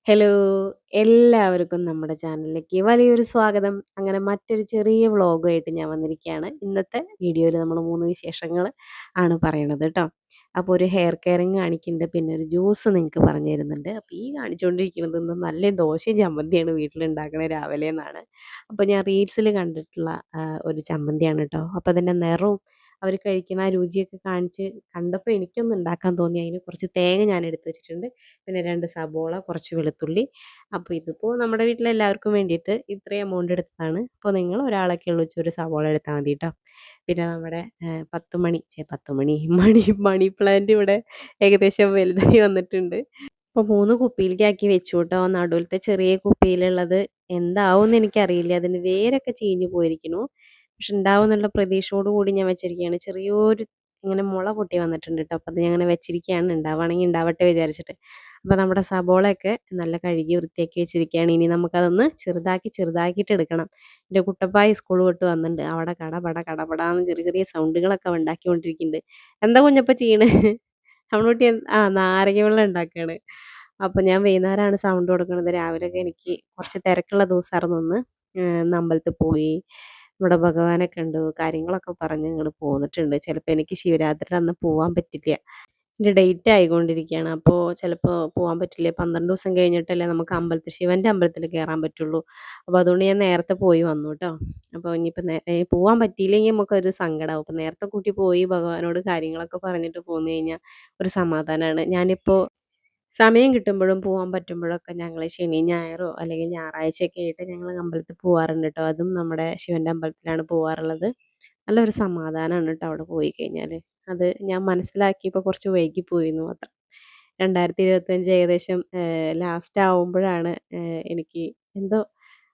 Hello! എല്ലാവർക്കും നമ്മുടെ ചാനലിലേക്ക് വലിയൊരു സ്വാഗതം. അങ്ങനെ മറ്റൊരു ചെറിയ വ്ളോഗുമായിട്ട് ഞാൻ വന്നിരിക്കുകയാണ്. ഇന്നത്തെ വീഡിയോയിൽ നമ്മൾ 3 വിശേഷങ്ങൾ ആണ് പറയണത് ട്ടോ. അപ്പോൾ ഒരു ഹെയർ കെയറിങ് കാണിക്കുന്നുണ്ട്. പിന്നെ ഒരു ജ്യൂസ് നിങ്ങൾക്ക് പറഞ്ഞു തരുന്നുണ്ട്. അപ്പോൾ ഈ കാണിച്ചുകൊണ്ടിരിക്കുന്നത് നല്ല ദോശയും ചമ്മന്തിയാണ് വീട്ടിലുണ്ടാക്കണത് രാവിലെന്നാണ്. അപ്പോൾ ഞാൻ റീൽസിൽ കണ്ടിട്ടുള്ള ഒരു ചമ്മന്തിയാണ് ട്ടോ. അപ്പോൾ അതിൻ്റെ നിറവും അവർ കഴിക്കുന്ന ആ രുചിയൊക്കെ കണ്ടപ്പോൾ എനിക്കൊന്ന് ഉണ്ടാക്കാൻ തോന്നി. അതിന് കുറച്ച് തേങ്ങ ഞാൻ എടുത്ത് വെച്ചിട്ടുണ്ട്. പിന്നെ 2 സബോള, കുറച്ച് വെളുത്തുള്ളി. അപ്പോൾ ഇതിപ്പോൾ നമ്മുടെ വീട്ടിലെല്ലാവർക്കും വേണ്ടിയിട്ട് ഇത്രയും എമൗണ്ട് എടുത്തതാണ്. അപ്പോൾ നിങ്ങൾ ഒരാളൊക്കെ ഉള്ളൂ വെച്ചാൽ ഒരു സവോള എടുത്താൽ മതി ട്ടോ. പിന്നെ നമ്മുടെ 10 മണി 10 മണി മണി പ്ലാന്റ് ഇവിടെ ഏകദേശം വലുതായി വന്നിട്ടുണ്ട്. അപ്പോൾ 3 കുപ്പിയിലേക്കാക്കി വെച്ചു ട്ടോ. നടുവിലത്തെ ചെറിയ കുപ്പിയിലുള്ളത് എന്താവുമെന്ന് എനിക്കറിയില്ല. അതിന് വേരൊക്കെ ചീഞ്ഞ് പോയിരിക്കുന്നു. പക്ഷെ ഉണ്ടാവുമെന്നുള്ള പ്രതീക്ഷയോട് കൂടി ഞാൻ വെച്ചിരിക്കുകയാണ്. ചെറിയൊരു ഇങ്ങനെ മുള പൊട്ടി വന്നിട്ടുണ്ട് ട്ടോ. അപ്പോൾ അത് ഞാൻ അങ്ങനെ വെച്ചിരിക്കുകയാണ്. ഉണ്ടാവുകയാണെങ്കിൽ ഉണ്ടാവട്ടെ വിചാരിച്ചിട്ട്. അപ്പോൾ നമ്മുടെ സബോളയൊക്കെ നല്ല കഴുകി വൃത്തിയാക്കി വെച്ചിരിക്കുകയാണ്. ഇനി നമുക്കതൊന്ന് ചെറുതാക്കിയിട്ട് എടുക്കണം. എൻ്റെ കുട്ടപ്പായി സ്കൂൾ വിട്ട് വന്നിട്ടുണ്ട്. അവിടെ കടപട കടപടാന്ന് ചെറിയ ചെറിയ സൗണ്ടുകളൊക്കെ അവൻ ഉണ്ടാക്കിക്കൊണ്ടിരിക്കുന്നുണ്ട്. എന്താ കുഞ്ഞപ്പാ ചെയ്യണേ? അവളുകുട്ടി നാരങ്ങ വെള്ളം ഉണ്ടാക്കുകയാണ്. അപ്പോൾ ഞാൻ വൈകുന്നേരമാണ് സൗണ്ട് കൊടുക്കുന്നത്. രാവിലെയൊക്കെ എനിക്ക് കുറച്ച് തിരക്കുള്ള ദിവസമായിരുന്നു ഇന്ന്. ഇന്ന് അമ്പലത്തിൽ പോയി. ഇവിടെ ഭഗവാനെ കണ്ടു. കാര്യങ്ങളൊക്കെ പറഞ്ഞ് ഇങ്ങട് പോന്നിട്ടുണ്ട്. ചിലപ്പോൾ എനിക്ക് ശിവരാത്രിയുടെ അന്ന് പോവാൻ പറ്റില്ല. എൻ്റെ ഡേറ്റ് ആയിക്കൊണ്ടിരിക്കുകയാണ്. അപ്പോൾ ചിലപ്പോൾ പോവാൻ പറ്റില്ല. 12 ദിവസം കഴിഞ്ഞിട്ടല്ലേ നമുക്ക് ശിവൻ്റെ അമ്പലത്തിൽ കയറാൻ പറ്റുള്ളൂ. അപ്പോൾ അതുകൊണ്ട് ഞാൻ നേരത്തെ പോയി വന്നു ട്ടോ. അപ്പോൾ ഇനിയിപ്പോൾ പോവാൻ പറ്റിയില്ലെങ്കിൽ നമുക്കൊരു സങ്കടമാവും. അപ്പോൾ നേരത്തെ കൂട്ടി പോയി ഭഗവാനോട് കാര്യങ്ങളൊക്കെ പറഞ്ഞിട്ട് പോന്നു കഴിഞ്ഞാൽ ഒരു സമാധാനമാണ്. ഞാനിപ്പോൾ സമയം കിട്ടുമ്പോഴും പോവാൻ പറ്റുമ്പോഴൊക്കെ ഞങ്ങൾ ശനി, ഞായറോ അല്ലെങ്കിൽ ഞായറാഴ്ചയൊക്കെ ആയിട്ട് ഞങ്ങൾ അമ്പലത്തിൽ പോവാറുണ്ട് ട്ടോ. അതും നമ്മുടെ ശിവൻ്റെ അമ്പലത്തിലാണ് പോവാറുള്ളത്. നല്ലൊരു സമാധാനമാണ് ട്ടോ അവിടെ പോയി കഴിഞ്ഞാൽ. അത് ഞാൻ മനസ്സിലാക്കിയപ്പോൾ കുറച്ച് വൈകിപ്പോയിന്ന് മാത്രം. 2025 ഏകദേശം ലാസ്റ്റ് ആവുമ്പോഴാണ് എനിക്ക് എന്തോ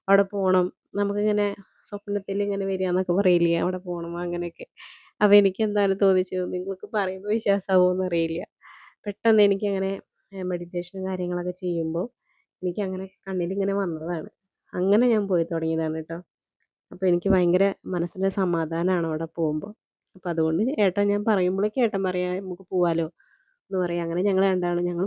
അവിടെ പോണം. നമുക്കിങ്ങനെ സ്വപ്നത്തിൽ ഇങ്ങനെ വരികയെന്നൊക്കെ പറയില്ലേ, അവിടെ പോണം അങ്ങനെയൊക്കെ. അപ്പോൾ എനിക്ക് എന്താണ് തോന്നിച്ചു, നിങ്ങൾക്ക് പറയുമ്പോൾ വിശ്വാസമാവുമോയെന്ന് അറിയില്ല. പെട്ടെന്ന് എനിക്കങ്ങനെ മെഡിറ്റേഷനും കാര്യങ്ങളൊക്കെ ചെയ്യുമ്പോൾ എനിക്കങ്ങനെ കണ്ണിലിങ്ങനെ വന്നതാണ്. അങ്ങനെ ഞാൻ പോയി തുടങ്ങിയതാണ് ട്ടോ. അപ്പോൾ എനിക്ക് ഭയങ്കര മനസ്സിന് സമാധാനമാണ് അവിടെ പോകുമ്പോൾ. അപ്പോൾ അതുകൊണ്ട് ഏട്ടൻ ഞാൻ പറയുമ്പോഴേക്കും ഏട്ടൻ പറയാ നമുക്ക് പോവാലോ എന്ന് പറയും. അങ്ങനെ ഞങ്ങൾ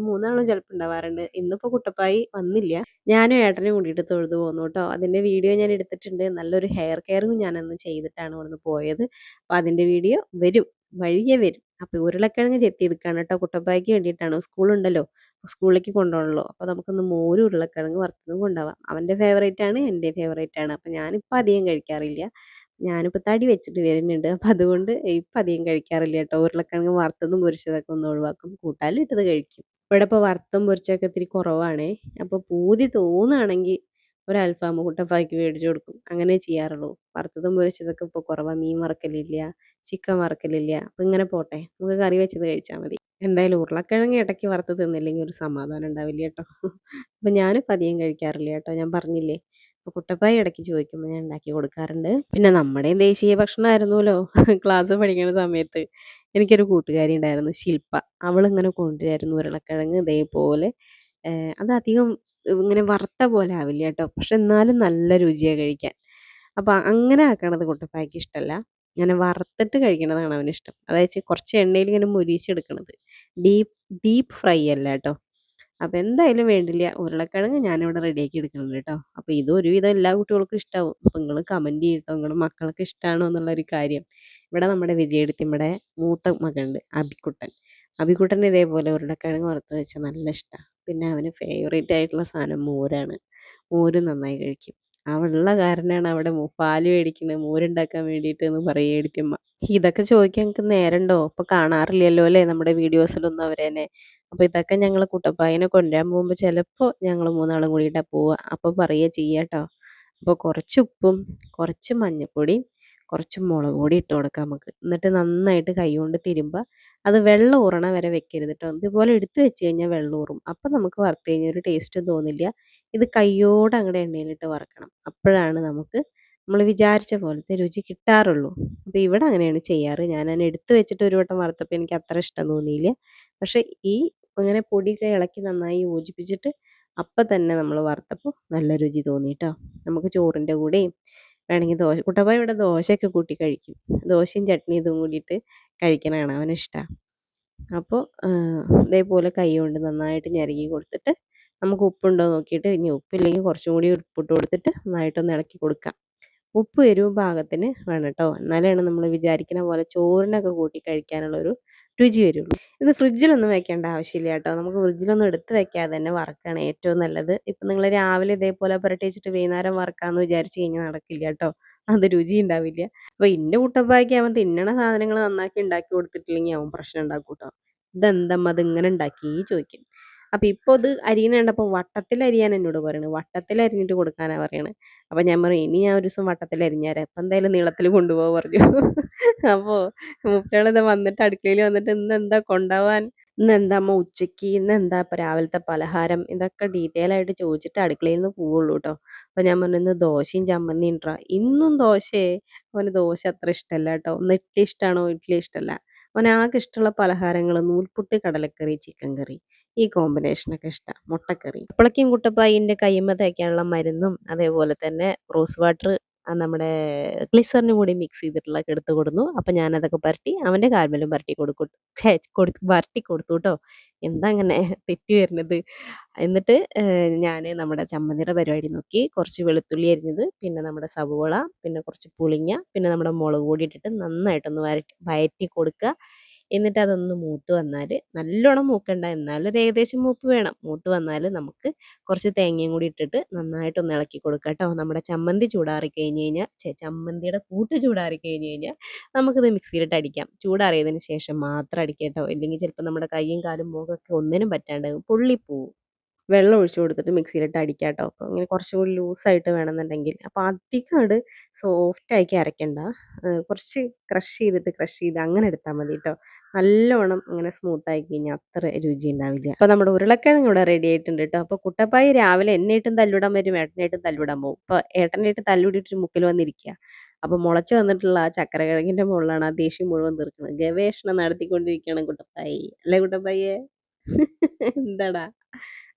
3 ചിലപ്പോൾ ഉണ്ടാവാറുണ്ട്. ഇന്നിപ്പോൾ കുട്ടപ്പായി വന്നില്ല. ഞാനും ഏട്ടനും കൂടിയിട്ട് തൊഴുതു പോന്നു ട്ടോ. അതിൻ്റെ വീഡിയോ ഞാൻ എടുത്തിട്ടുണ്ട്. നല്ലൊരു ഹെയർ കെയറും ഞാനന്ന് ചെയ്തിട്ടാണ് ഇവിടുന്ന് പോയത്. അപ്പോൾ അതിൻ്റെ വീഡിയോ വരും. വഴിയെ വരും. അപ്പോൾ ഉരുളക്കിഴങ്ങ് ചെത്തിയെടുക്കുകയാണ് ട്ടോ. കുട്ടപ്പായ്ക്ക് വേണ്ടിയിട്ടാണ്. സ്കൂളുണ്ടല്ലോ. സ്കൂളിലേക്ക് കൊണ്ടുപോകണല്ലോ. അപ്പോൾ നമുക്കൊന്ന് മോരും ഉരുളക്കിഴങ്ങ് വറുത്തതും കൊണ്ടുപോവാം. അവൻ്റെ ഫേവറേറ്റ് ആണ്. എൻ്റെയും ഫേവറേറ്റ് ആണ്. അപ്പോൾ ഞാനിപ്പോൾ അധികം കഴിക്കാറില്ല. ഞാനിപ്പോൾ തടി വെച്ചിട്ട് വരുന്നുണ്ട്. അപ്പോൾ അതുകൊണ്ട് ഇപ്പം അധികം കഴിക്കാറില്ല കേട്ടോ. ഉരുളക്കിഴങ്ങ് വറുത്തതും പൊരിച്ചതൊക്കെ ഒന്ന് ഒഴിവാക്കും. കൂട്ടാനിലിട്ടത് കഴിക്കും. ഇവിടെ ഇപ്പോൾ വറുത്തതും പൊരിച്ചതൊക്കെ ഇത്തിരി കുറവാണേ. അപ്പോൾ പൂതി തോന്നുകയാണെങ്കിൽ ഒരു അൽഫാം കുട്ടപ്പായ്ക്ക് മേടിച്ച് കൊടുക്കും. അങ്ങനെ ചെയ്യാറുള്ളൂ. വറുത്തതും പൊരിച്ചതൊക്കെ ഇപ്പോൾ കുറവാണ്. മീൻ വറുക്കലില്ല, ചിക്കൻ വറുക്കലില്ല. അപ്പോൾ ഇങ്ങനെ പോട്ടെ. നമുക്ക് കറി വെച്ചത് കഴിച്ചാൽ മതി. എന്തായാലും ഉരുളക്കിഴങ്ങ് ഇടയ്ക്ക് വറുത്ത് തിന്നില്ലെങ്കിൽ ഒരു സമാധാനം ഉണ്ടാവില്ല കേട്ടോ. അപ്പോൾ ഞാനിപ്പോൾ അധികം കഴിക്കാറില്ല കേട്ടോ. ഞാൻ പറഞ്ഞില്ലേ. അപ്പോൾ കുട്ടപ്പായി ഇടയ്ക്ക് ചോദിക്കുമ്പോൾ ഞാൻ ഉണ്ടാക്കി കൊടുക്കാറുണ്ട്. പിന്നെ നമ്മുടെയും ദേശീയ ഭക്ഷണമായിരുന്നല്ലോ ക്ലാസ് പഠിക്കുന്ന സമയത്ത്. എനിക്കൊരു കൂട്ടുകാരി ഉണ്ടായിരുന്നു ശില്പ. അവളിങ്ങനെ കൊണ്ടുവരുമായിരുന്നു ഉരുളക്കിഴങ്ങ് ഇതേപോലെ. അതധികം ഇങ്ങനെ വറുത്ത പോലെ ആവില്ല കേട്ടോ. പക്ഷെ എന്നാലും നല്ല രുചിയാണ് കഴിക്കാൻ. അപ്പോൾ അങ്ങനെ ആക്കണത് കുട്ടപ്പായ്ക്ക് ഇഷ്ടമല്ല. ഇങ്ങനെ വറുത്തിട്ട് കഴിക്കണതാണ് അവനിഷ്ടം. അതായത് കുറച്ച് എണ്ണയിൽ ഇങ്ങനെ മൊരിയിച്ചെടുക്കണത്. ഡീപ്പ് ഡീപ്പ് ഫ്രൈ അല്ല കേട്ടോ. അപ്പോൾ എന്തായാലും വേണ്ടില്ല. ഉരുളക്കിഴങ്ങ് ഞാനിവിടെ റെഡിയാക്കി എടുക്കുന്നുണ്ട് കേട്ടോ. അപ്പോൾ ഇത് ഒരുവിധം എല്ലാ കുട്ടികൾക്കും ഇഷ്ടാവും. അപ്പോൾ നിങ്ങൾ കമൻറ്റ് ചെയ്യട്ടോ. നിങ്ങളുടെ മക്കൾക്ക് ഇഷ്ടമാണോ എന്നുള്ളൊരു കാര്യം. ഇവിടെ നമ്മുടെ വിജയേടത്തിയുടെ മൂത്ത മകനുണ്ട് അബിക്കുട്ടൻ. അബിക്കുട്ടന് ഇതേപോലെ ഉരുളക്കിഴങ്ങ് വറുത്തത് വെച്ചാൽ നല്ല ഇഷ്ടമാണ്. പിന്നെ അവന് ഫേവറേറ്റ് ആയിട്ടുള്ള സാധനം മോരാണ്. മോര് നന്നായി കഴിക്കും. അവളുള്ള കാരണമാണ് അവിടെ പാല് മേടിക്കണത് മോരുണ്ടാക്കാൻ വേണ്ടിയിട്ട് എന്ന് പറയും ഏടത്തിയമ്മ. ഇതൊക്കെ ചോദിക്കാൻ നിങ്ങൾക്ക് നേരമുണ്ടോ? ഇപ്പോൾ കാണാറില്ലല്ലോ അല്ലേ നമ്മുടെ വീഡിയോസിലൊന്നും അവരെന്നെ. അപ്പോൾ ഇതൊക്കെ ഞങ്ങൾ കുട്ടപ്പായിനെ കൊണ്ടുവരാൻ പോകുമ്പോൾ ചിലപ്പോൾ ഞങ്ങൾ 3 കൂടിയിട്ടാണ് പോവുക. അപ്പോൾ പറയുക ചെയ്യുക കേട്ടോ. അപ്പോൾ കുറച്ച് ഉപ്പും കുറച്ച് മഞ്ഞൾപ്പൊടിയും കുറച്ച് മുളക് പൊടി ഇട്ട് കൊടുക്കാം നമുക്ക്. എന്നിട്ട് നന്നായിട്ട് കൈകൊണ്ട് തിരുമ്പുക. അത് വെള്ളം ഊറണ വരെ വെക്കരുത് കേട്ടോ. ഇതുപോലെ എടുത്ത് വെച്ച് കഴിഞ്ഞാൽ വെള്ളം ഊറും. അപ്പം നമുക്ക് വറുത്ത് കഴിഞ്ഞാൽ ഒരു ടേസ്റ്റും തോന്നില്ല. ഇത് കൈയോടെ അങ്ങടെ എണ്ണയിലിട്ട് വറക്കണം. അപ്പോഴാണ് നമുക്ക് നമ്മൾ വിചാരിച്ച പോലത്തെ രുചി കിട്ടാറുള്ളൂ. അപ്പോൾ ഇവിടെ അങ്ങനെയാണ് ചെയ്യാറ്. ഞാനതിനെ എടുത്ത് വെച്ചിട്ട് ഒരു വട്ടം വറുത്തപ്പോൾ എനിക്ക് അത്ര ഇഷ്ടം തോന്നിയില്ല. പക്ഷേ ഈ അങ്ങനെ പൊടിയൊക്കെ ഇളക്കി നന്നായി യോജിപ്പിച്ചിട്ട് അപ്പം തന്നെ നമ്മൾ വറുത്തപ്പോൾ നല്ല രുചി തോന്നി ട്ടോ. നമുക്ക് ചോറിൻ്റെ കൂടെയും വേണമെങ്കിൽ കുട്ടപ്പായ ഇവിടെ ദോശയൊക്കെ കൂട്ടി കഴിക്കും. ദോശയും ചട്നിയും ഇതും കൂടിയിട്ട് കഴിക്കണതാണ് അവനിഷ്ടം. അപ്പോൾ ഇതേപോലെ കൈ കൊണ്ട് നന്നായിട്ട് ഞെരകി കൊടുത്തിട്ട് നമുക്ക് ഉപ്പുണ്ടോ നോക്കിയിട്ട് ഇനി ഉപ്പില്ലെങ്കിൽ കുറച്ചും കൂടി ഉപ്പിട്ട് കൊടുത്തിട്ട് നന്നായിട്ടൊന്ന് ഇളക്കി കൊടുക്കാം. ഉപ്പ് എരിവും പാകത്തിന് വേണം കേട്ടോ. എന്നാലാണ് നമ്മൾ വിചാരിക്കുന്ന പോലെ ചോറിനൊക്കെ കൂട്ടി കഴിക്കാനുള്ളൊരു രുചി വരുള്ളൂ. ഇത് ഫ്രിഡ്ജിലൊന്നും വെക്കേണ്ട ആവശ്യമില്ല കേട്ടോ. നമുക്ക് ഫ്രിഡ്ജിലൊന്നും എടുത്ത് വെക്കാതെ തന്നെ വറക്കാണ് ഏറ്റവും നല്ലത്. ഇപ്പം നിങ്ങൾ രാവിലെ ഇതേപോലെ പുരട്ടി വെച്ചിട്ട് വൈകുന്നേരം വറക്കാമെന്ന് വിചാരിച്ച് കഴിഞ്ഞാൽ നടക്കില്ല കേട്ടോ. അത് രുചി ഉണ്ടാവില്ല. അപ്പോൾ ഇൻ്റെ കുട്ടപ്പായ്ക്ക് അവൻ തിന്നണ സാധനങ്ങൾ നന്നാക്കി ഉണ്ടാക്കി കൊടുത്തിട്ടില്ലെങ്കിൽ അവൻ പ്രശ്നം ഉണ്ടാക്കും കേട്ടോ. ഇതെന്തമ്മ അതിങ്ങനെ ഉണ്ടാക്കി ചോദിക്കും. അപ്പോൾ ഇപ്പോൾ ഇത് അരിയണ കണ്ടപ്പോൾ വട്ടത്തിൽ അരിയാൻ എന്നോട് പറയണത്. വട്ടത്തിൽ അരിഞ്ഞിട്ട് കൊടുക്കാനാണ് പറയണത്. അപ്പോൾ ഞാൻ പറയും ഇനി ഞാൻ ഒരു ദിവസം വട്ടത്തിൽ അരിഞ്ഞുതരാം. ഇപ്പം എന്തായാലും നീളത്തിൽ കൊണ്ടുപോകാൻ പറഞ്ഞു. അപ്പോൾ മൂപ്പരാളിത് വന്നിട്ട് അടുക്കളയിൽ വന്നിട്ട് ഇന്നെന്താ കൊണ്ടുപോവാൻ, ഇന്നെന്താ അമ്മ ഉച്ചയ്ക്ക്, ഇന്നെന്താ ഇപ്പം രാവിലത്തെ പലഹാരം, ഇതൊക്കെ ഡീറ്റെയിൽ ആയിട്ട് ചോദിച്ചിട്ട് അടുക്കളയിൽ നിന്ന് പോവുള്ളൂ കേട്ടോ. അപ്പോൾ ഞാൻ പറഞ്ഞു ഇന്ന് ദോശയും ചമ്മന്തിയും ഉണ്ടെടാ. ഇന്നും ദോശയെ, അവന് ദോശ അത്ര ഇഷ്ടമല്ല കേട്ടോ. ഒന്ന് ഇഡ്ഡലി ഇഷ്ടമാണോ, ഇഡ്ഡലി ഇഷ്ടമല്ല. അവന് ആകെ ഇഷ്ടമുള്ള പലഹാരങ്ങൾ നൂൽപുട്ട്, കടലക്കറി, ചിക്കൻ കറി, ഈ കോമ്പിനേഷനൊക്കെ ഇഷ്ടമാണ്. മുട്ടക്കറി അപ്പോഴേക്കും കുട്ടപ്പായിൻ്റെ കയ്യുമ്മ തേക്കാനുള്ള മരുന്നും അതേപോലെ തന്നെ റോസ് വാട്ടർ നമ്മുടെ ഗ്ലിസറിനും കൂടി മിക്സ് ചെയ്തിട്ടുള്ളതൊക്കെ എടുത്ത് കൊടുന്നു. അപ്പം ഞാനതൊക്കെ പുരട്ടി അവൻ്റെ കാൽമേലും പുരട്ടി കൊടുക്കും, പുരട്ടി കൊടുത്തു കേട്ടോ. എന്താ അങ്ങനെ തെറ്റി വരുന്നത്. എന്നിട്ട് ഞാൻ നമ്മുടെ ചമ്മന്തിയുടെ പരിപാടി നോക്കി. കുറച്ച് വെളുത്തുള്ളി അരിഞ്ഞത്, പിന്നെ നമ്മുടെ സവോള, പിന്നെ കുറച്ച് പുളിങ്ങ, പിന്നെ നമ്മുടെ മുളക് പൊടി ഇട്ടിട്ട് നന്നായിട്ടൊന്ന് വഴറ്റി കൊടുക്കുക. എന്നിട്ട് അതൊന്ന് മൂത്ത് വന്നാൽ, നല്ലോണം മൂക്കണ്ട, എന്നാലും ഒരു ഏകദേശം മൂപ്പ് വേണം. മൂത്ത് വന്നാൽ നമുക്ക് കുറച്ച് തേങ്ങയും കൂടി ഇട്ടിട്ട് നന്നായിട്ടൊന്ന് ഇളക്കി കൊടുക്കുക കേട്ടോ. നമ്മുടെ ചമ്മന്തി ചൂടാറി കഴിഞ്ഞ് കഴിഞ്ഞാൽ, ചമ്മന്തിയുടെ കൂട്ട് ചൂടാറി കഴിഞ്ഞ് കഴിഞ്ഞാൽ നമുക്കിത് മിക്സിയിലിട്ട് അടിക്കാം. ചൂടാറിയതിന് ശേഷം മാത്രം അടിക്കുക കേട്ടോ. ഇല്ലെങ്കിൽ ചിലപ്പോൾ നമ്മുടെ കൈയും കാലും മുഖമൊക്കെ ഒന്നിനും പറ്റാണ്ട് പൊള്ളിപ്പോവും. വെള്ളം ഒഴിച്ച് കൊടുത്തിട്ട് മിക്സിയിലിട്ട് അടിക്കുക കേട്ടോ. അപ്പോൾ ഇങ്ങനെ കുറച്ചും കൂടി ലൂസായിട്ട് വേണമെന്നുണ്ടെങ്കിൽ. അപ്പോൾ അധികം അങ്ങട് സോഫ്റ്റാക്കി അരയ്ക്കണ്ട. കുറച്ച് ക്രഷ് ചെയ്ത് അങ്ങനെ എടുത്താൽ മതി കേട്ടോ. നല്ലവണ്ണം ഇങ്ങനെ സ്മൂത്തായി കഴിഞ്ഞാൽ അത്ര രുചി ഉണ്ടാവില്ല. അപ്പോൾ നമ്മുടെ ഉരുളക്കിഴങ്ങ് ഇവിടെ റെഡി ആയിട്ടുണ്ട് കേട്ടോ. അപ്പോൾ കുട്ടപ്പായി രാവിലെ എന്നെയായിട്ടും തല്ലിവിടാൻ വരും, ഏട്ടനായിട്ടും തല്ലിവിടാൻ പോകും. അപ്പോൾ ഏട്ടനായിട്ട് തല്ലിവിടിയിട്ട് മുക്കിൽ വന്നിരിക്കുക. അപ്പോൾ മുളച്ച് വന്നിട്ടുള്ള ആ ചക്കരക്കിഴങ്ങിൻ്റെ മുകളിലാണ് ആ ദേഷ്യം മുഴുവൻ തീർക്കുന്നത്. ഗവേഷണം നടത്തിക്കൊണ്ടിരിക്കുകയാണ് കുട്ടപ്പായി. അല്ലേ കുട്ടപ്പായിയെ? എന്താടാ?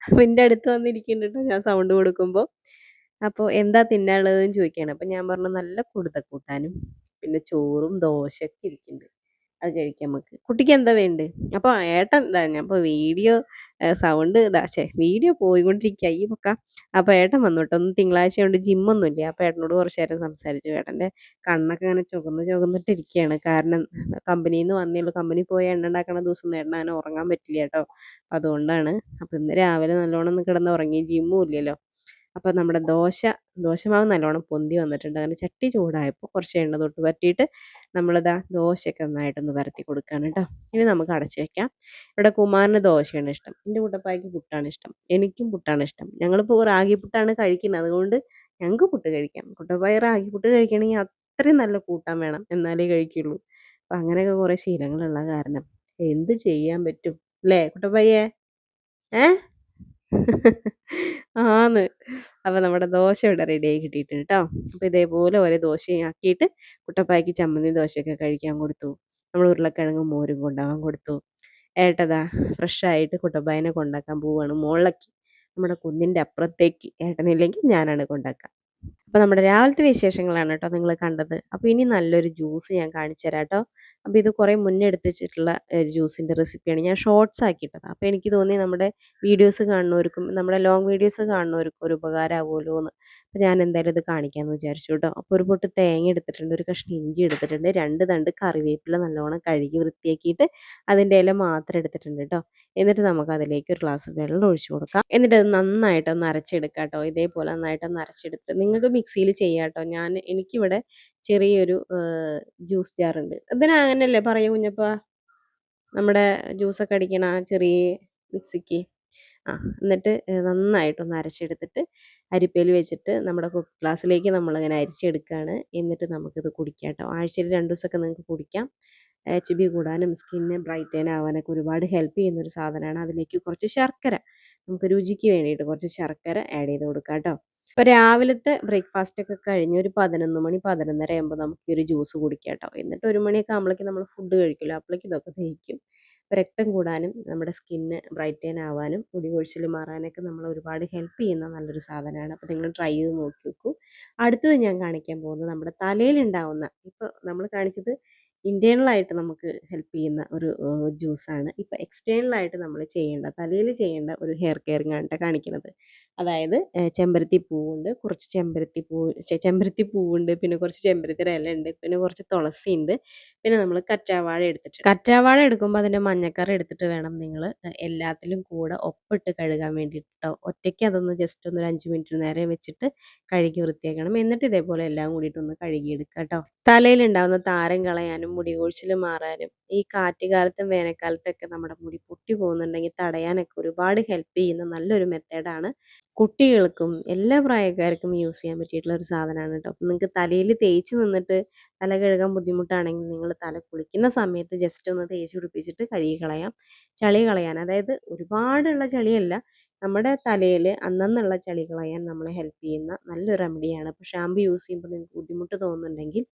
അപ്പൊ എൻ്റെ അടുത്ത് വന്നിരിക്കുന്നുണ്ട് ട്ടോ ഞാൻ സൗണ്ട് കൊടുക്കുമ്പോൾ. അപ്പോൾ എന്താ തിന്നാനുള്ളതെന്ന് ചോദിക്കുകയാണ്. അപ്പം ഞാൻ പറഞ്ഞു നല്ല കൂട്ടാനും പിന്നെ ചോറും ദോശയൊക്കെ ഇരിക്കുന്നുണ്ട്. അത് കഴിക്കാം നമുക്ക്. കുട്ടിക്ക് എന്താ വേണ്ടത്? അപ്പോൾ ഏട്ടൻ ഇതാ ഞാൻ ഇപ്പോൾ വീഡിയോ സൗണ്ട് ഇതാ വീഡിയോ പോയിക്കൊണ്ടിരിക്കുക ഈ പക്ക. അപ്പോൾ ഏട്ടൻ വന്നു കേട്ടോ. ഒന്ന് തിങ്കളാഴ്ച കൊണ്ട് ജിമ്മൊന്നുമില്ല. അപ്പോൾ ഏട്ടനോട് കുറച്ച് നേരം സംസാരിച്ചു. ഏട്ടൻ്റെ കണ്ണൊക്കെ അങ്ങനെ ചുവന്നിട്ടിരിക്കുകയാണ്. കാരണം കമ്പനിയിൽ നിന്ന് വന്നേ ഉള്ളൂ. കമ്പനി പോയി എണ്ണ ഉണ്ടാക്കണ ദിവസം ഏട്ടന് അങ്ങനെ ഉറങ്ങാൻ പറ്റില്ല കേട്ടോ. അതുകൊണ്ടാണ്. അപ്പോൾ ഇന്ന് രാവിലെ നല്ലോണം ഒന്ന് കിടന്ന് ഉറങ്ങി. ജിമ്മും ഇല്ലല്ലോ. അപ്പോൾ നമ്മുടെ ദോശമാവ് നല്ലോണം പൊന്തി വന്നിട്ടുണ്ട്. അങ്ങനെ ചട്ടി ചൂടായപ്പോൾ കുറച്ച് എണ്ണ തൊട്ട് പരട്ടിയിട്ട് നമ്മളിതാ ദോശയൊക്കെ നന്നായിട്ടൊന്ന് പരത്തി കൊടുക്കുകയാണ് കേട്ടോ. ഇനി നമുക്ക് അടച്ച് വയ്ക്കാം. ഇവിടെ കുമാറിന് ദോശയാണ് ഇഷ്ടം. എൻ്റെ കുട്ടപ്പായ്ക്ക് പുട്ടാണ് ഇഷ്ടം. എനിക്കും പുട്ടാണ് ഇഷ്ടം. ഞങ്ങളിപ്പോൾ റാഗി പുട്ടാണ് കഴിക്കുന്നത്. അതുകൊണ്ട് ഞങ്ങൾക്ക് പുട്ട് കഴിക്കാം. കുട്ടപ്പായി റാഗി പുട്ട് കഴിക്കണമെങ്കിൽ അത്രയും നല്ല കൂട്ടാൻ വേണം, എന്നാലേ കഴിക്കുള്ളൂ. അപ്പം അങ്ങനെയൊക്കെ കുറേ ശീലങ്ങളുള്ള കാരണം എന്ത് ചെയ്യാൻ പറ്റും അല്ലേ കുട്ടപ്പായിയെ? ഏ ആന്ന്. അപ്പോൾ നമ്മുടെ ദോശ ഇവിടെ റെഡിയായി കിട്ടിയിട്ടുണ്ട് കേട്ടോ. അപ്പോൾ ഇതേപോലെ ഓരോ ദോശയും ആക്കിയിട്ട് കുട്ടപ്പായ്ക്ക് ചമ്മന്തി ദോശയൊക്കെ കഴിക്കാൻ കൊടുത്തു. നമ്മൾ ഉരുളക്കിഴങ്ങും മോരും കൊണ്ടുപോകാൻ കൊടുത്തു. ഏട്ടതാ ഫ്രഷായിട്ട് കുട്ടപ്പായനെ കൊണ്ടാക്കാൻ പോവുകയാണ് മുകളിലേക്ക്. നമ്മുടെ കുന്നിൻ്റെ അപ്പുറത്തേക്ക്. ഏട്ടനില്ലെങ്കിൽ ഞാനാണ് കൊണ്ടാക്കുക. അപ്പോൾ നമ്മുടെ രാവിലത്തെ വിശേഷങ്ങളാണ് കേട്ടോ നിങ്ങൾ കണ്ടത്. അപ്പോൾ ഇനി നല്ലൊരു ജ്യൂസ് ഞാൻ കാണിച്ചു തരാം കേട്ടോ. അപ്പോൾ ഇത് കുറേ മുന്നേ എടുത്ത് വെച്ചിട്ടുള്ള ജ്യൂസിൻ്റെ റെസിപ്പിയാണ്. ഞാൻ ഷോർട്സ് ആക്കിയിട്ടതാണ്. അപ്പോൾ എനിക്ക് തോന്നി നമ്മുടെ വീഡിയോസ് കാണുന്നവർക്കും നമ്മുടെ ലോങ് വീഡിയോസ് കാണുന്നവർക്കും ഒരു ഉപകാരമാവുമല്ലോ എന്ന്. അപ്പോൾ ഞാൻ എന്തായാലും ഇത് കാണിക്കാമെന്ന് വിചാരിച്ചു കേട്ടോ. അപ്പോൾ ഒരു പൊട്ട് തേങ്ങ എടുത്തിട്ടുണ്ട്, ഒരു കഷ്ണം ഇഞ്ചി എടുത്തിട്ടുണ്ട്, 2 തണ്ട് കറിവേപ്പില നല്ലോണം കഴുകി വൃത്തിയാക്കിയിട്ട് അതിൻ്റെ ഇല മാത്രം എടുത്തിട്ടുണ്ട് കേട്ടോ. എന്നിട്ട് നമുക്ക് അതിലേക്ക് ഒരു ഗ്ലാസ് വെള്ളം ഒഴിച്ച് കൊടുക്കാം. എന്നിട്ട് അത് നന്നായിട്ടൊന്ന് അരച്ചെടുക്കാം കേട്ടോ. ഇതേപോലെ നന്നായിട്ടൊന്ന് അരച്ചെടുത്ത് നിങ്ങൾക്ക് മിക്സിയിൽ ചെയ്യാം കേട്ടോ. എനിക്കിവിടെ ചെറിയൊരു ജ്യൂസ് ജാറുണ്ട്. ഇതിന് അങ്ങനെയല്ലേ പറയൂ കുഞ്ഞപ്പാ? നമ്മുടെ ജ്യൂസൊക്കെ അടിക്കണ ആ ചെറിയ മിക്സിക്ക്. എന്നിട്ട് നന്നായിട്ടൊന്ന് അരച്ചെടുത്തിട്ട് അരിപ്പയിൽ വെച്ചിട്ട് നമ്മുടെ കുക്ക് ഗ്ലാസ്സിലേക്ക് നമ്മളിങ്ങനെ അരിച്ചെടുക്കുകയാണ്. എന്നിട്ട് നമുക്കിത് കുടിക്കാം കേട്ടോ. ആഴ്ചയിൽ 2 ദിവസമൊക്കെ നിങ്ങൾക്ക് കുടിക്കാം. HB കൂടാനും സ്കിന്ന് ബ്രൈറ്റൻ ആവാനൊക്കെ ഒരുപാട് ഹെൽപ്പ് ചെയ്യുന്നൊരു സാധനമാണ്. അതിലേക്ക് കുറച്ച് ശർക്കര, നമുക്ക് രുചിക്ക് വേണ്ടിയിട്ട് കുറച്ച് ശർക്കര ആഡ് ചെയ്ത് കൊടുക്കാം കേട്ടോ. ഇപ്പോൾ രാവിലത്തെ ബ്രേക്ക്ഫാസ്റ്റ് ഒക്കെ കഴിഞ്ഞ് ഒരു 11 മണി 11:30 ആകുമ്പോൾ നമുക്ക് ഈ ഒരു ജ്യൂസ് കുടിക്കാം കേട്ടോ. എന്നിട്ട് 1 മണിയൊക്കെ ആകുമ്പോഴേക്കും നമ്മൾ ഫുഡ് കഴിക്കുമല്ലോ, അപ്പോഴേക്കും ഇതൊക്കെ ദഹിക്കും. രക്തം കൂടാനും നമ്മുടെ സ്കിന്ന് ബ്രൈറ്റൻ ആവാനും മുടി കൊഴിച്ചിൽ മാറാനൊക്കെ നമ്മളെ ഒരുപാട് ഹെൽപ്പ് ചെയ്യുന്ന നല്ലൊരു സാധനമാണ്. അപ്പോൾ നിങ്ങൾ ട്രൈ ചെയ്ത് നോക്കി നോക്കൂ. അടുത്തത് ഞാൻ കാണിക്കാൻ പോകുന്നത് നമ്മുടെ തലയിലുണ്ടാവുന്ന, ഇപ്പോൾ നമ്മൾ കാണിച്ചത് ഇൻറ്റേർണലായിട്ട് നമുക്ക് ഹെൽപ്പ് ചെയ്യുന്ന ഒരു ജ്യൂസാണ്. ഇപ്പോൾ എക്സ്റ്റേണലായിട്ട് നമ്മൾ തലയിൽ ചെയ്യേണ്ട ഒരു ഹെയർ കെയറിംഗ് ആണ് ട്ടോ കാണിക്കുന്നത്. അതായത് ചെമ്പരത്തി പൂവുണ്ട്, കുറച്ച് ചെമ്പരത്തി പൂവുണ്ട്, പിന്നെ കുറച്ച് ചെമ്പരത്തിയുടെ ഇലയുണ്ട്, പിന്നെ കുറച്ച് തുളസിയുണ്ട്, പിന്നെ നമ്മൾ കറ്റാർവാഴ എടുത്തിട്ടുണ്ട്. കറ്റാർവാഴ എടുക്കുമ്പോൾ അതിൻ്റെ മഞ്ഞക്കറ എടുത്തിട്ട് വേണം നിങ്ങൾ എല്ലാത്തിലും കൂടെ ഒപ്പിട്ട് കഴുകാൻ വേണ്ടിയിട്ട് ട്ടോ. ഒറ്റയ്ക്ക് അതൊന്ന് ജസ്റ്റ് ഒന്ന് ഒരു 5 മിനിറ്റ് നേരം വെച്ചിട്ട് കഴുകി വൃത്തിയാക്കണം. എന്നിട്ട് ഇതേപോലെ എല്ലാം കൂടിയിട്ടൊന്ന് കഴുകിയെടുക്കുക ട്ടോ. തലയിലുണ്ടാവുന്ന താരൻ കളയാനും മുടി കൊഴിച്ചിൽ മാറാനും ഈ കാറ്റുകാലത്തും വേനൽക്കാലത്തൊക്കെ നമ്മുടെ മുടി പൊട്ടി പോകുന്നുണ്ടെങ്കിൽ തടയാനൊക്കെ ഒരുപാട് ഹെൽപ്പ് ചെയ്യുന്ന നല്ലൊരു മെത്തേഡാണ്. കുട്ടികൾക്കും എല്ലാ പ്രായക്കാർക്കും യൂസ് ചെയ്യാൻ പറ്റിയിട്ടുള്ള ഒരു സാധനമാണ് കേട്ടോ. അപ്പം നിങ്ങൾക്ക് തലയിൽ തേച്ച് നിന്നിട്ട് തല കഴുകാൻ ബുദ്ധിമുട്ടാണെങ്കിൽ നിങ്ങൾ തല കുളിക്കുന്ന സമയത്ത് ജസ്റ്റ് ഒന്ന് തേച്ച് പിടിപ്പിച്ചിട്ട് കഴുകി കളയാം. ചളി കളയാൻ, അതായത് ഒരുപാടുള്ള ചളിയല്ല, നമ്മുടെ തലയിൽ അന്നന്നുള്ള ചളി കളയാൻ നമ്മളെ ഹെൽപ്പ് ചെയ്യുന്ന നല്ലൊരു റെമഡിയാണ്. അപ്പോൾ ഷാമ്പു യൂസ് ചെയ്യുമ്പോൾ നിങ്ങൾക്ക് ബുദ്ധിമുട്ട് തോന്നുന്നുണ്ടെങ്കിൽ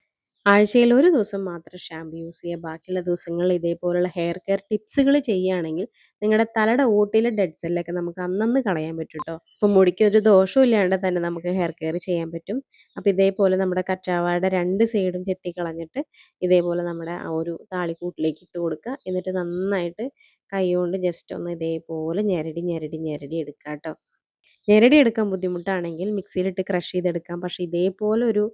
ആഴ്ചയിൽ ഒരു ദിവസം മാത്രം ഷാമ്പു യൂസ് ചെയ്യുക. ബാക്കിയുള്ള ദിവസങ്ങളിൽ ഇതേപോലുള്ള ഹെയർ കെയർ ടിപ്സുകൾ ചെയ്യുകയാണെങ്കിൽ നിങ്ങളുടെ തലയുടെ ഓട്ടിലെ ഡെഡ് സെല്ലൊക്കെ നമുക്ക് അന്നന്ന് കളയാൻ പറ്റും ട്ടോ. അപ്പോൾ മുടിക്ക് ഒരു ദോഷവും ഇല്ലാണ്ട് തന്നെ നമുക്ക് ഹെയർ കെയർ ചെയ്യാൻ പറ്റും. അപ്പോൾ ഇതേപോലെ നമ്മുടെ കറ്റാർവാഴയുടെ 2 സൈഡും ചെത്തി കളഞ്ഞിട്ട് ഇതേപോലെ നമ്മുടെ ആ ഒരു താളിക്കൂട്ടിലേക്ക് ഇട്ട് കൊടുക്കുക. എന്നിട്ട് നന്നായിട്ട് കൈ കൊണ്ട് ജസ്റ്റ് ഒന്ന് ഇതേപോലെ ഞെരടി ഞെരടി ഞെരടി എടുക്കുക ട്ടോ. ഞെരടി എടുക്കാൻ ബുദ്ധിമുട്ടാണെങ്കിൽ മിക്സിയിലിട്ട് ക്രഷ് ചെയ്തെടുക്കാം. പക്ഷേ ഇതേപോലെ ഒരു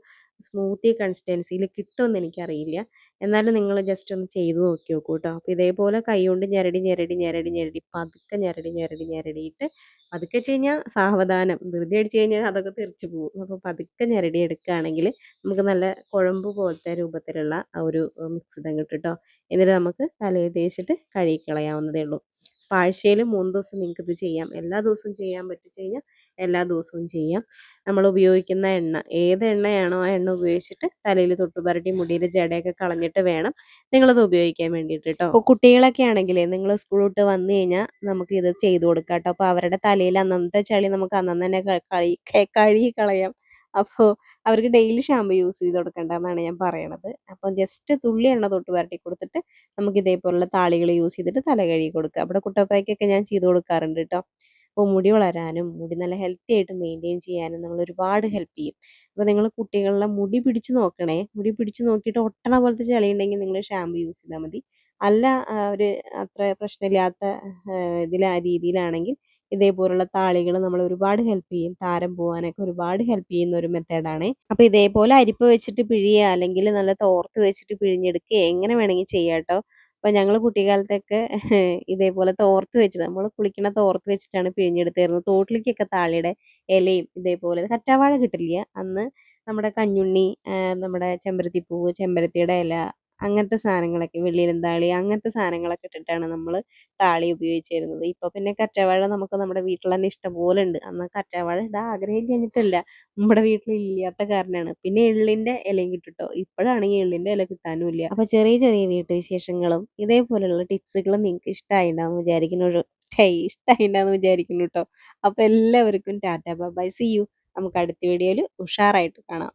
സ്മൂത്തി കൺസിസ്റ്റൻസിയിൽ കിട്ടുമെന്ന് എനിക്കറിയില്ല. എന്നാലും നിങ്ങൾ ജസ്റ്റ് ഒന്ന് ചെയ്ത് നോക്കി നോക്കൂ ട്ടോ. അപ്പോൾ ഇതേപോലെ കൈകൊണ്ട് ഞെരടി ഞെരടി ഞെരടി ഞെരടി പതുക്കെ ഞെരടി ഞെരടി ഞെരടിയിട്ട് പതുക്കെ വെച്ച് കഴിഞ്ഞാൽ സാവധാനം, ധൃതി അടിച്ച് കഴിഞ്ഞാൽ അതൊക്കെ തെറിച്ച് പോകും. അപ്പോൾ പതുക്കെ ഞെരടി എടുക്കുകയാണെങ്കിൽ നമുക്ക് നല്ല കുഴമ്പ് പോലത്തെ രൂപത്തിലുള്ള ആ ഒരു മിശ്രിതം കിട്ടും ട്ടോ. എന്നിട്ട് നമുക്ക് തലയിൽ തേച്ചിട്ട് കഴുകി കളയാവുന്നതേ ഉള്ളൂ. അപ്പോൾ ആഴ്ചയിൽ 3 ദിവസം നിങ്ങൾക്കിത് ചെയ്യാം. എല്ലാ ദിവസവും ചെയ്യാൻ പറ്റിക്കഴിഞ്ഞാൽ എല്ലാ ദിവസവും ചെയ്യാം. നമ്മൾ ഉപയോഗിക്കുന്ന എണ്ണ ഏത് എണ്ണയാണോ ആ എണ്ണ ഉപയോഗിച്ചിട്ട് തലയിൽ തൊട്ട് പുരട്ടി മുടിയിലെ ജടയൊക്കെ കളഞ്ഞിട്ട് വേണം നിങ്ങളത് ഉപയോഗിക്കാൻ വേണ്ടിയിട്ട് ട്ടോ. അപ്പോൾ കുട്ടികളൊക്കെ ആണെങ്കിലേ നിങ്ങൾ സ്കൂൾ വിട്ട് വന്നു കഴിഞ്ഞാൽ നമുക്ക് ഇത് ചെയ്ത് കൊടുക്കാം ട്ടോ. അപ്പോൾ അവരുടെ തലയിൽ അന്നന്നത്തെ ചളി നമുക്ക് അന്നന്ന് തന്നെ കഴുകി കളയാം. അപ്പോൾ അവർക്ക് ഡെയിലി ഷാമ്പു യൂസ് ചെയ്ത് കൊടുക്കണ്ടെന്നാണ് ഞാൻ പറയണത്. അപ്പം ജസ്റ്റ് തുള്ളി എണ്ണ തൊട്ട് പുരട്ടി കൊടുത്തിട്ട് നമുക്ക് ഇതേപോലുള്ള താളികൾ യൂസ് ചെയ്തിട്ട് തല കഴുകി കൊടുക്കുക. അവിടെ കുട്ടപ്പായ്ക്കൊക്കെ ഞാൻ ചെയ്ത് കൊടുക്കാറുണ്ട് ട്ടോ. അപ്പോൾ മുടി വളരാനും മുടി നല്ല ഹെൽത്തി ആയിട്ട് മെയിൻറ്റെയിൻ ചെയ്യാനും നമ്മൾ ഒരുപാട് ഹെൽപ്പ് ചെയ്യും. അപ്പോൾ നിങ്ങൾ കുട്ടികളുടെ മുടി പിടിച്ച് നോക്കണേ. മുടി പിടിച്ച് നോക്കിയിട്ട് ഒട്ടണ പോലത്തെ ചളി ഉണ്ടെങ്കിൽ നിങ്ങൾ ഷാമ്പു യൂസ് ചെയ്താൽ മതി. അല്ല ഒരു അത്ര പ്രശ്നമില്ലാത്ത രീതിയിലാണെങ്കിൽ ഇതേപോലുള്ള താളികൾ നമ്മളെ ഒരുപാട് ഹെൽപ്പ് ചെയ്യും. താരൻ പോവാനൊക്കെ ഒരുപാട് ഹെൽപ്പ് ചെയ്യുന്ന ഒരു മെത്തേഡാണേ. അപ്പോൾ ഇതേപോലെ അരിപ്പ വെച്ചിട്ട് പിഴിയുക, അല്ലെങ്കിൽ നല്ല തോർത്ത് വെച്ചിട്ട് പിഴിഞ്ഞെടുക്കുക, എങ്ങനെ വേണമെങ്കിൽ ചെയ്യാം ട്ടോ. അപ്പോൾ ഞങ്ങൾ കുട്ടിക്കാലത്തൊക്കെ ഇതേപോലെ തോർത്ത് വെച്ചിട്ട് നമ്മൾ കുളിക്കണ തോർത്ത് വെച്ചിട്ടാണ് പിഴിഞ്ഞെടുത്തിരുന്നത്. തോട്ടിലേക്കൊക്കെ താളിയുടെ ഇലയും ഇതേപോലെ കറ്റാർവാഴ കിട്ടില്ല അന്ന്, നമ്മുടെ കഞ്ഞുണ്ണി, നമ്മുടെ ചെമ്പരത്തിപ്പൂവ്, ചെമ്പരത്തിയുടെ ഇല, അങ്ങനത്തെ സാധനങ്ങളൊക്കെ, വെള്ളിയിലന്താളി, അങ്ങനത്തെ സാധനങ്ങളൊക്കെ ഇട്ടിട്ടാണ് നമ്മൾ താളി ഉപയോഗിച്ചിരുന്നത്. ഇപ്പോൾ പിന്നെ കറ്റാർവാഴ നമുക്ക് നമ്മുടെ വീട്ടിൽ തന്നെ ഇഷ്ടംപോലെ ഉണ്ട്. അന്ന് കറ്റാർവാഴ ഇടാൻ ആഗ്രഹിച്ചിട്ടല്ല, നമ്മുടെ വീട്ടിൽ ഇല്ലാത്ത കാരണമാണ്. പിന്നെ എള്ളിൻ്റെ ഇലയും കിട്ടും ട്ടോ. ഇപ്പോഴാണെങ്കിൽ എള്ളിൻ്റെ ഇല കിട്ടാനും ഇല്ല. അപ്പോൾ ചെറിയ ചെറിയ വീട്ടുവിശേഷങ്ങളും ഇതേപോലെയുള്ള ടിപ്സുകളും നിങ്ങൾക്ക് ഇഷ്ടമായിണ്ടാവും വിചാരിക്കുന്നു ട്ടോ. അപ്പോൾ എല്ലാവർക്കും tata bye bye, see you. നമുക്ക് അടുത്ത വീഡിയോയിൽ ഉഷാറായിട്ട് കാണാം.